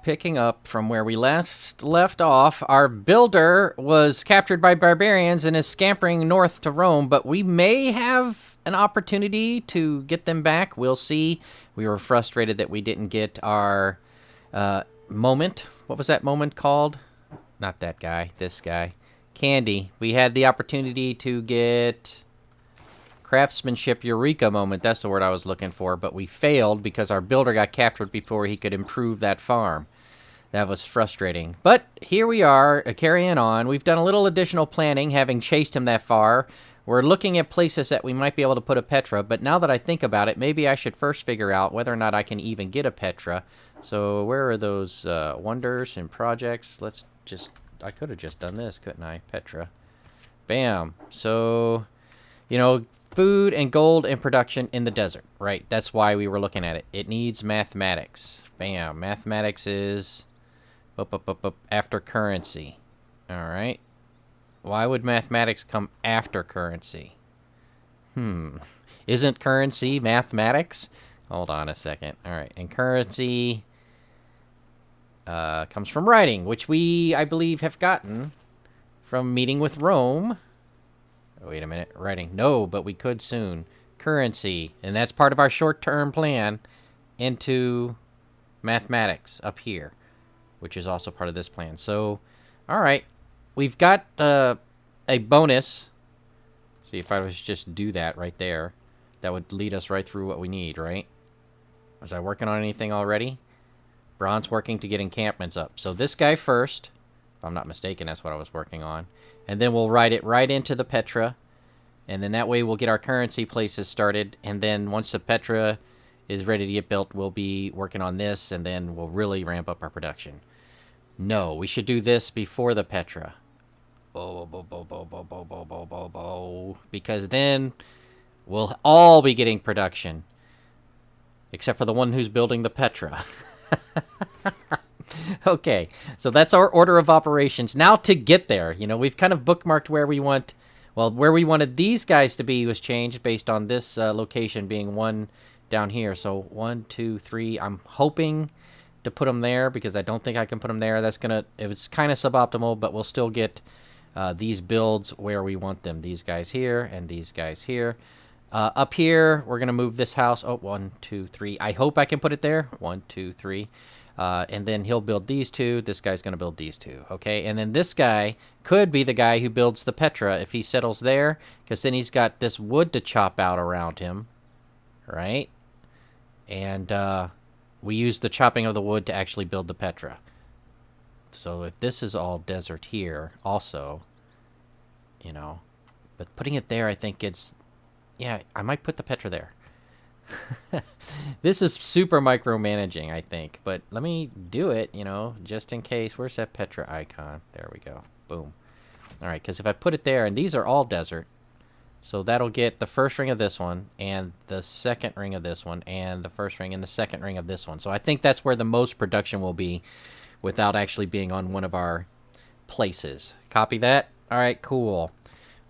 picking up from where we left off. Our builder was captured by barbarians and is scampering north to Rome, but we may have an opportunity to get them back. We'll see. We were frustrated that we didn't get our moment. What was that moment called? Not that guy. This guy. Candy. We had the opportunity to get craftsmanship eureka moment. That's the word I was looking for, but we failed because our builder got captured before he could improve that farm. That was frustrating. But here we are, carrying on. We've done a little additional planning, having chased him that far. We're looking at places that we might be able to put a Petra, but now that I think about it, maybe I should first figure out whether or not I can even get a Petra. So where are those wonders and projects? Let's just... I could have just done this, couldn't I? Petra. Bam. So, you know, food and gold and production in the desert. Right, that's why we were looking at it. It needs mathematics. Bam. Mathematics is after currency. All right. Why would mathematics come after currency? Isn't currency mathematics? Hold on a second. All right. And currency comes from writing, which we, I believe, have gotten from meeting with Rome. Oh, wait a minute. Writing. No, but we could soon. Currency. And that's part of our short-term plan into mathematics up here, which is also part of this plan. So, all right. We've got a bonus. See, if I was just do that right there, that would lead us right through what we need, right? Was I working on anything already? Bronze working to get encampments up. So this guy first. If I'm not mistaken, that's what I was working on. And then we'll write it right into the Petra. And then that way we'll get our currency places started. And then once the Petra is ready to get built, we'll be working on this. And then we'll really ramp up our production. No, we should do this before the Petra. Because then we'll all be getting production. Except for the one who's building the Petra. Okay, so that's our order of operations. Now to get there, you know, we've kind of bookmarked where we want... Well, where we wanted these guys to be was changed based on this location being one down here. So 1, 2, 3. I'm hoping to put them there because I don't think I can put them there. That's gonna... It's kind of suboptimal, but we'll still get these builds where we want them. These guys here and these guys here. Up here, we're going to move this house. Oh, 1, 2, 3. I hope I can put it there. 1, 2, 3. And then he'll build these two. This guy's going to build these two. Okay, and then this guy could be the guy who builds the Petra if he settles there, because then he's got this wood to chop out around him, right? And we use the chopping of the wood to actually build the Petra. So if this is all desert here also, you know, but putting it there, I think it's... Yeah, I might put the Petra there. This is super micromanaging, I think. But let me do it, you know, just in case. Where's that Petra icon? There we go. Boom. All right, because if I put it there, and these are all desert, so that'll get the first ring of this one, and the second ring of this one, and the first ring and the second ring of this one. So I think that's where the most production will be without actually being on one of our places. Copy that? All right, cool.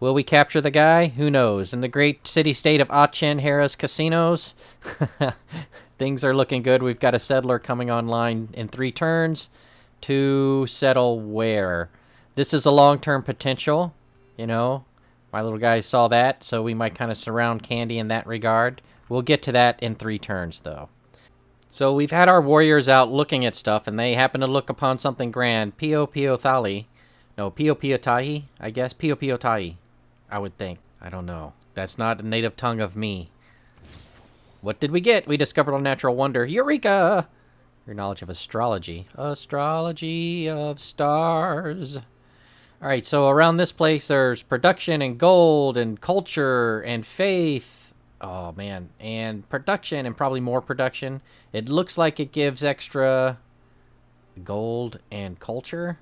Will we capture the guy? Who knows? In the great city-state of Aachen, Harrah's casinos, things are looking good. We've got a settler coming online in 3 turns to settle where? This is a long-term potential, you know. My little guy saw that, so we might kind of surround Candy in that regard. We'll get to that in 3 turns, though. So we've had our warriors out looking at stuff, and they happen to look upon something grand. Pio Pio Thali. No, Pio Pio Tahi, I guess. Pio Pio Tahi. I would think. I don't know. That's not a native tongue of me. What did we get? We discovered a natural wonder. Eureka! Your knowledge of astrology. Astrology of stars. Alright, so around this place there's production and gold and culture and faith. Oh, man. And production and probably more production. It looks like it gives extra gold and culture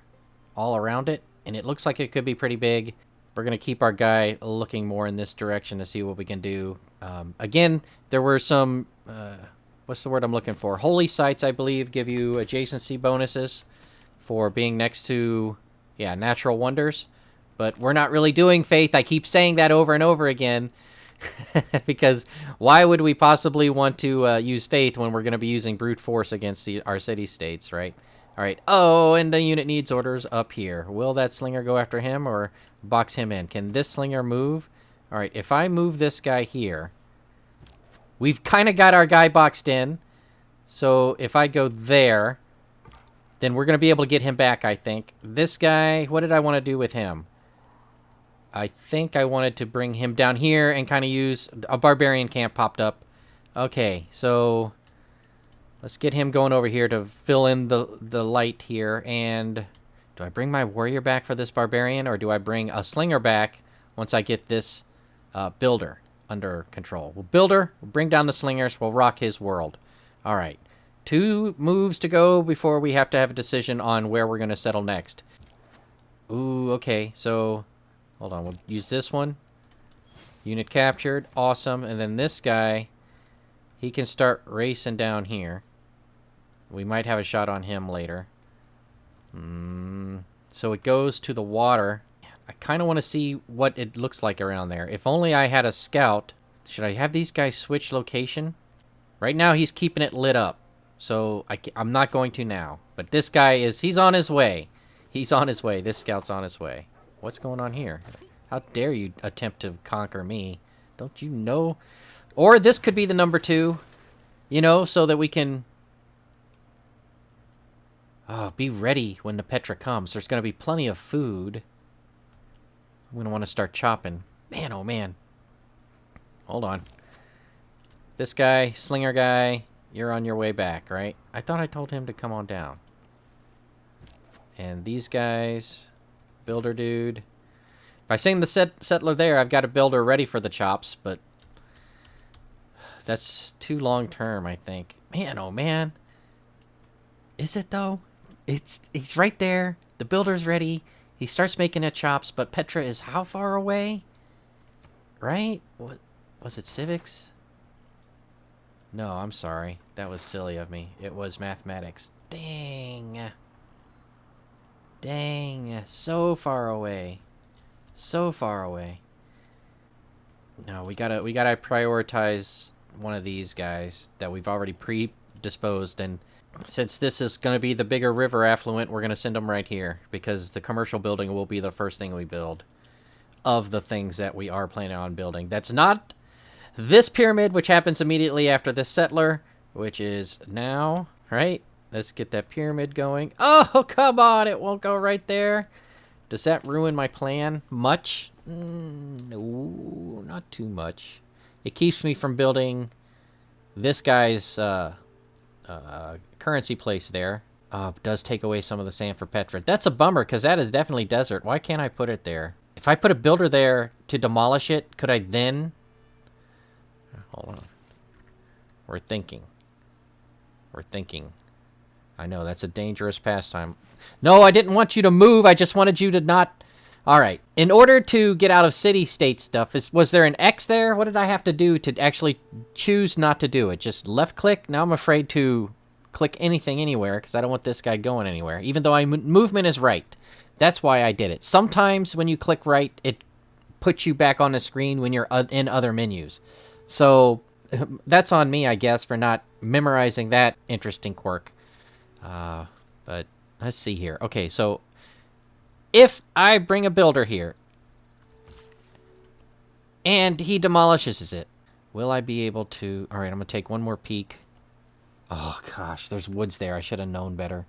all around it. And it looks like it could be pretty big. We're going to keep our guy looking more in this direction to see what we can do. Again, there were some, what's the word I'm looking for? Holy sites, I believe, give you adjacency bonuses for being next to, yeah, natural wonders. But we're not really doing faith. I keep saying that over and over again. Because why would we possibly want to use faith when we're going to be using brute force against our city-states, right? All right. Oh, and the unit needs orders up here. Will that slinger go after him or box him in? Can this slinger move? All right. If I move this guy here, we've kind of got our guy boxed in. So if I go there, then we're going to be able to get him back, I think. This guy, what did I want to do with him? I think I wanted to bring him down here and kind of use... A barbarian camp popped up. Okay, so... Let's get him going over here to fill in the light here. And do I bring my warrior back for this barbarian, or do I bring a slinger back once I get this builder under control? Well, builder, we'll bring down the slingers. We'll rock his world. All right. 2 moves to go before we have to have a decision on where we're going to settle next. Ooh, okay. So, hold on. We'll use this one. Unit captured. Awesome. And then this guy, he can start racing down here. We might have a shot on him later. So it goes to the water. I kind of want to see what it looks like around there. If only I had a scout. Should I have these guys switch location? Right now he's keeping it lit up. So I'm not going to now. But this guy is... He's on his way. He's on his way. This scout's on his way. What's going on here? How dare you attempt to conquer me? Don't you know? Or this could be the number 2. You know, so that we can... Oh, be ready when the Petra comes. There's going to be plenty of food. I'm going to want to start chopping. Man, oh man. Hold on. This guy, slinger guy, you're on your way back, right? I thought I told him to come on down. And these guys, builder dude. If I sing the settler there, I've got a builder ready for the chops, but that's too long term, I think. Man, oh man. Is it though? He's right there. The builder's ready. He starts making the chops, but Petra is how far away? Right? What was it, civics? No, I'm sorry. That was silly of me. It was mathematics. Dang. Dang. So far away. So far away. No, we gotta prioritize one of these guys that we've already predisposed, and since this is going to be the bigger river affluent, we're going to send them right here, because the commercial building will be the first thing we build of the things that we are planning on building. That's not this pyramid, which happens immediately after this settler, which is now, right? Let's get that pyramid going. Oh, come on. It won't go right there. Does that ruin my plan much? No, not too much. It keeps me from building this guy's currency place there. Does take away some of the sand for Petra. That's a bummer, because that is definitely desert. Why can't I put it there? If I put a builder there to demolish it, could I then... Hold on. We're thinking. We're thinking. I know, that's a dangerous pastime. No, I didn't want you to move. I just wanted you to not... All right. In order to get out of city-state stuff, was there an X there? What did I have to do to actually choose not to do it? Just left-click? Now I'm afraid to click anything anywhere because I don't want this guy going anywhere, even though movement is right. That's why I did it. Sometimes when you click right, it puts you back on the screen when you're in other menus. So that's on me, I guess, for not memorizing that interesting quirk. But let's see here. Okay, so if I bring a builder here and he demolishes it, will I be able to... All right, I'm going to take one more peek. Oh, gosh, there's woods there. I should have known better.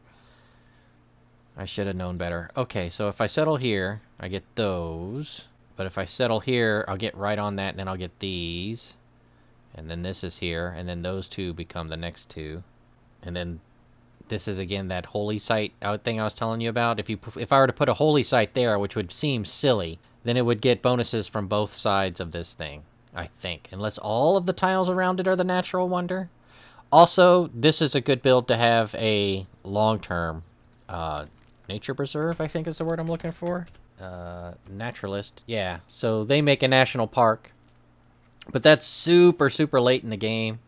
I should have known better. Okay, so if I settle here, I get those. But if I settle here, I'll get right on that, and then I'll get these. And then this is here, and then those two become the next two. And then this is, again, that holy site thing I was telling you about. If I were to put a holy site there, which would seem silly, then it would get bonuses from both sides of this thing, I think. Unless all of the tiles around it are the natural wonder. Also, this is a good build to have a long-term nature preserve, I think is the word I'm looking for. Naturalist, yeah. So they make a national park. But that's super, super late in the game,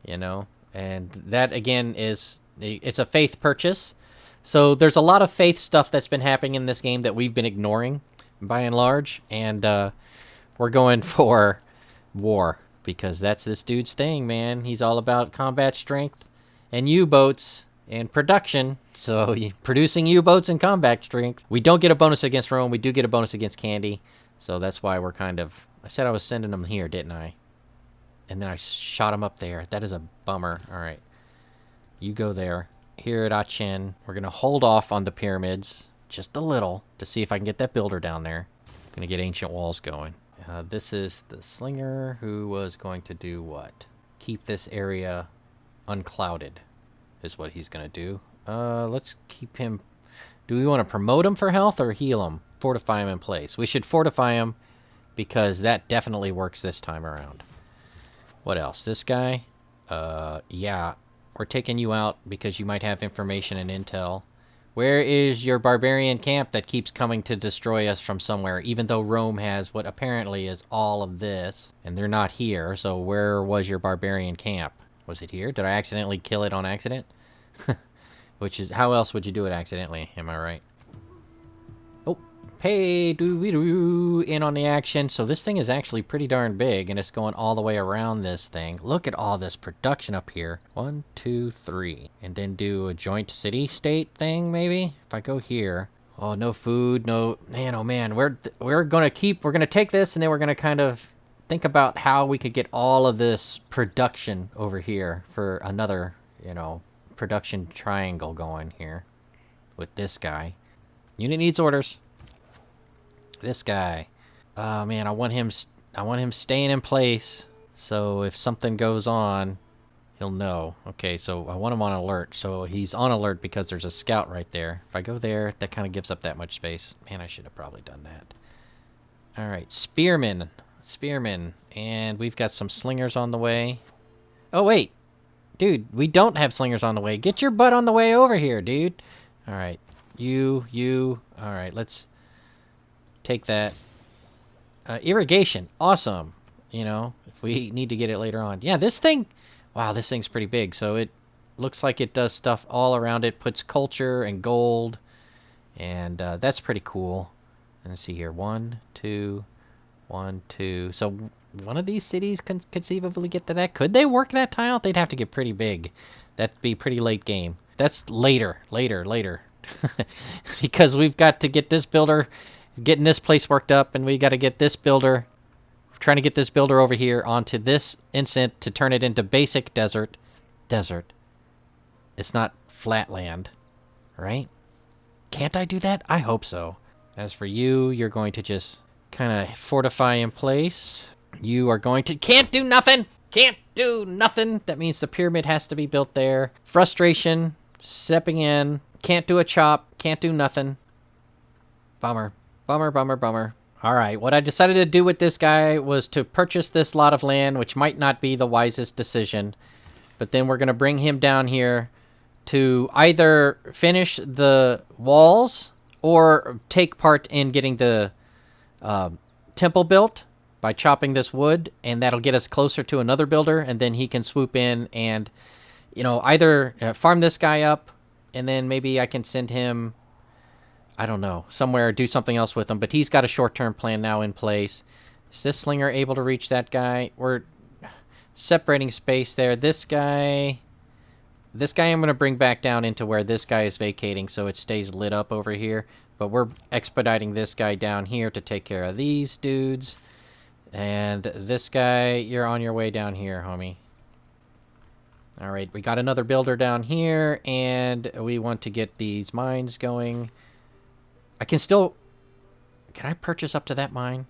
you know. And that, again, it's a faith purchase. So there's a lot of faith stuff that's been happening in this game that we've been ignoring, by and large. And we're going for war, because that's this dude's thing, man. He's all about combat strength and U-boats and production. So producing U-boats and combat strength. We don't get a bonus against Rome. We do get a bonus against Candy. So that's why we're kind of... I said I was sending them here, didn't I? And then I shot them up there. That is a bummer. All right. You go there. Here at Aachen, we're going to hold off on the pyramids just a little to see if I can get that builder down there. Going to get ancient walls going. This is the slinger who was going to do what? Keep this area unclouded is what he's going to do. Let's keep him... Do we want to promote him for health or heal him? Fortify him in place. We should fortify him because that definitely works this time around. What else? This guy? Yeah. We're taking you out because you might have information and intel. Where is your barbarian camp that keeps coming to destroy us from somewhere, even though Rome has what apparently is all of this, and they're not here, so where was your barbarian camp? Was it here? Did I accidentally kill it on accident? Which is, how else would you do it accidentally? Am I right? Oh, hey, doo-wee-doo, in on the action. So this thing is actually pretty darn big, and it's going all the way around this thing. Look at all this production up here. 1, 2, 3. And then do a joint city-state thing, maybe? If I go here. Oh, no food, no... Man, oh man, we're gonna take this, and then we're gonna kind of think about how we could get all of this production over here for another, you know... production triangle going here with this guy. Unit needs orders. This guy. Oh man, I want him staying in place so if something goes on, he'll know. Okay, so I want him on alert. So he's on alert because there's a scout right there. If I go there, that kind of gives up that much space. Man, I should have probably done that. All right, spearmen. And we've got some slingers on the way. Oh wait. Dude, we don't have slingers on the way. Get your butt on the way over here, dude. All right. You. All right, let's take that. Irrigation. Awesome. You know, if we need to get it later on. Yeah, this thing... Wow, this thing's pretty big. So it looks like it does stuff all around it. Puts culture and gold. And that's pretty cool. Let's see here. 1, 2, 1, 2. So... one of these cities can conceivably get to that. Could they work that tile? They'd have to get pretty big. That'd be pretty late game. That's later. Because we've got to get this builder, getting this place worked up, and we got to get this builder, trying to get this builder over here onto this instant to turn it into basic desert. It's not flatland, right? Can't I do that? I hope so. As for you, you're going to just kind of fortify in place. You are going to... Can't do nothing! That means the pyramid has to be built there. Frustration. Stepping in. Can't do a chop. Can't do nothing. Bummer. Alright, what I decided to do with this guy was to purchase this lot of land, which might not be the wisest decision. But then we're going to bring him down here to either finish the walls or take part in getting the temple built by chopping this wood, and that'll get us closer to another builder, and then he can swoop in and, you know, either farm this guy up, and then maybe I can send him, I don't know, somewhere, do something else with him, but he's got a short-term plan now in place. Is this slinger able to reach that guy? We're separating space there. This guy I'm going to bring back down into where this guy is vacating so it stays lit up over here, but we're expediting this guy down here to take care of these dudes. And this guy, you're on your way down here, homie. All right, we got another builder down here, and we want to get these mines going. Can I purchase up to that mine?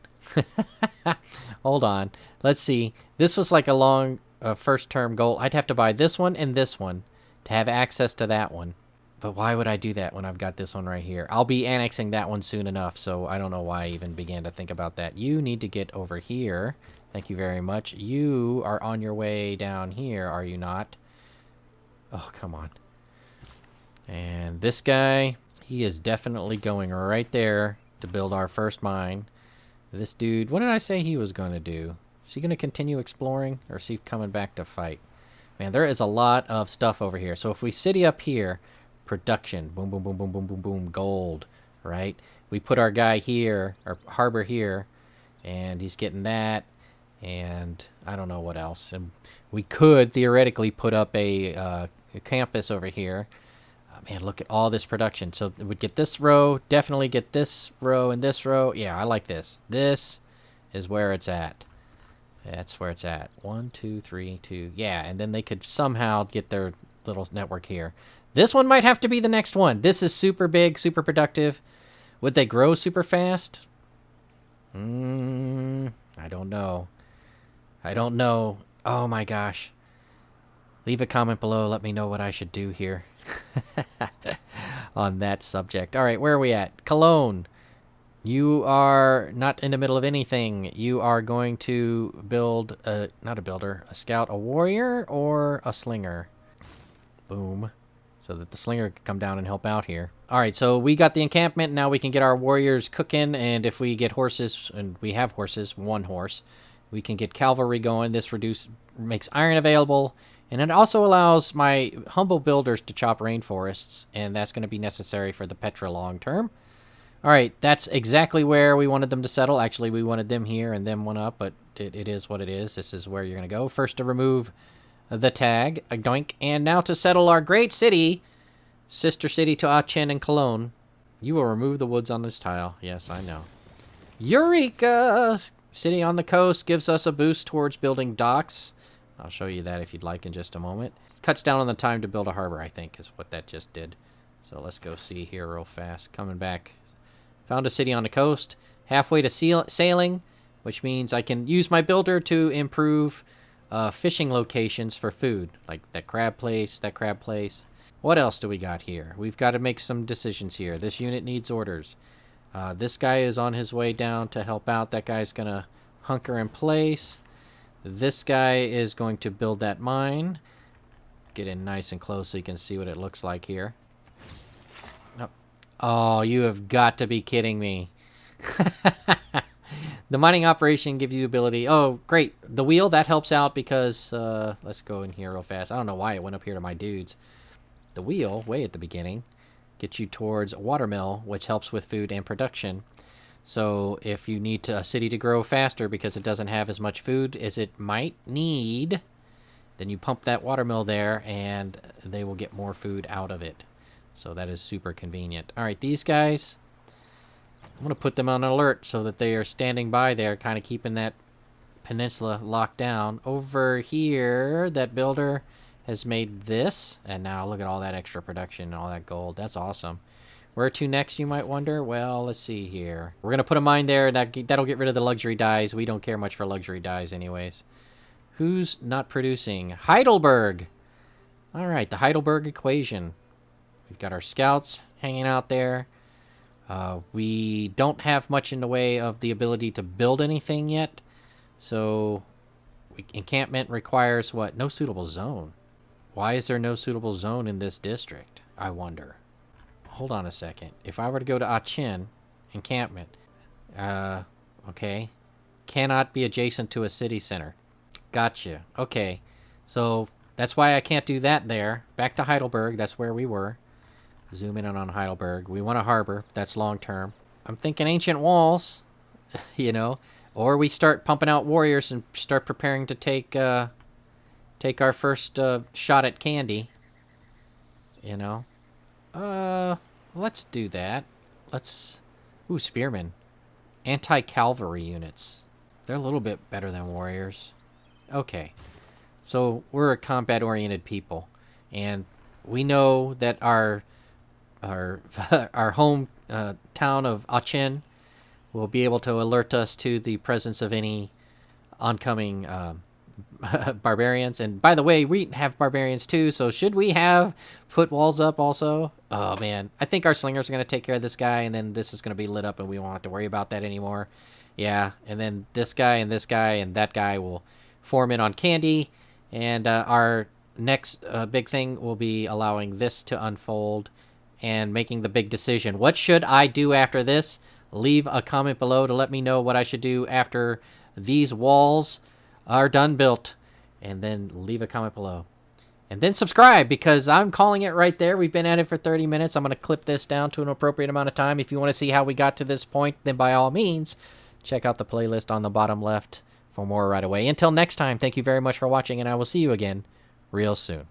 Hold on. Let's see. This was like a long first-term goal. I'd have to buy this one and this one to have access to that one. But why would I do that when I've got this one right here? I'll be annexing that one soon enough, so I don't know why I even began to think about that. You need to get over here. Thank you very much. You are on your way down here, are you not? Oh, come on. And this guy, he is definitely going right there to build our first mine. This dude, what did I say he was going to do? Is he going to continue exploring, or is he coming back to fight? Man, there is a lot of stuff over here. So if we city up here... Production, boom, boom, boom, boom, boom, boom, boom, gold, right? We put our guy here, our harbor here, and he's getting that, and I don't know what else. And we could theoretically put up a campus over here. Man, look at all this production. So it would get this row, definitely get this row and this row. Yeah, I like this. This is where it's at. That's where it's at. 1, 2, 3, 2. Yeah, and then they could somehow get their little network here. This one might have to be the next one. This is super big, super productive. Would they grow super fast? I don't know. I don't know. Oh my gosh. Leave a comment below. Let me know what I should do here on that subject. All right, where are we at? Cologne. You are not in the middle of anything. You are going to build not a builder, a scout, a warrior, or a slinger. Boom. So that the slinger can come down and help out here. All right, so we got the encampment. Now we can get our warriors cooking, and if we get horses, and we have horses, 1 horse, we can get cavalry going. This makes iron available, and it also allows my humble builders to chop rainforests, and that's going to be necessary for the Petra long term. All right, that's exactly where we wanted them to settle. Actually, we wanted them here and them one up, but it is what it is. This is where you're going to go. First to remove the tag, a doink, and now to settle our great city, sister city to Aachen and Cologne. You will remove the woods on this tile. Yes, I know. Eureka! City on the coast gives us a boost towards building docks. I'll show you that if you'd like in just a moment. Cuts down on the time to build a harbor, I think, is what that just did. So let's go see here real fast. Coming back. Found a city on the coast. Halfway to sailing, which means I can use my builder to improve fishing locations for food. Like that crab place, that crab place. What else do we got here? We've got to make some decisions here. This unit needs orders. This guy is on his way down to help out. That guy's going to hunker in place. This guy is going to build that mine. Get in nice and close so you can see what it looks like here. Oh, you have got to be kidding me. The mining operation gives you the ability. Oh, great. The wheel, that helps out because, let's go in here real fast. I don't know why it went up here to my dudes. The wheel, way at the beginning, gets you towards a watermill, which helps with food and production. So if you need a city to grow faster because it doesn't have as much food as it might need, then you pump that watermill there and they will get more food out of it. So that is super convenient. All right, these guys, I'm going to put them on alert so that they are standing by there, kind of keeping that peninsula locked down. Over here, that builder has made this, and now look at all that extra production and all that gold. That's awesome. Where to next, you might wonder? Well, let's see here. We're going to put a mine there. That'll get rid of the luxury dyes. We don't care much for luxury dyes anyways. Who's not producing? Heidelberg. All right, the Heidelberg equation. We've got our scouts hanging out there. We don't have much in the way of the ability to build anything yet. So encampment requires what? No suitable zone. Why is there no suitable zone in this district? I wonder. Hold on a second. If I were to go to Aachen, encampment. Okay. Cannot be adjacent to a city center. Gotcha. Okay. So that's why I can't do that there. Back to Heidelberg. That's where we were. Zoom in on Heidelberg. We want a harbor. That's long term. I'm thinking ancient walls, you know, or we start pumping out warriors and start preparing to take our first shot at candy. You know, let's do that. Ooh, spearmen, anti-cavalry units. They're a little bit better than warriors. Okay, so we're a combat-oriented people, and we know that our home town of Aachen will be able to alert us to the presence of any oncoming barbarians. And by the way, we have barbarians too, so should we have put walls up also? Oh man, I think our slingers are going to take care of this guy, and then this is going to be lit up and we won't have to worry about that anymore. Yeah, and then this guy and this guy and that guy will form in on candy, and our next big thing will be allowing this to unfold and making the big decision. What should I do after this? Leave a comment below to let me know what I should do after these walls are done built. And then leave a comment below. And then subscribe, because I'm calling it right there. We've been at it for 30 minutes. I'm going to clip this down to an appropriate amount of time. If you want to see how we got to this point, then by all means, check out the playlist on the bottom left for more right away. Until next time, thank you very much for watching, and I will see you again real soon.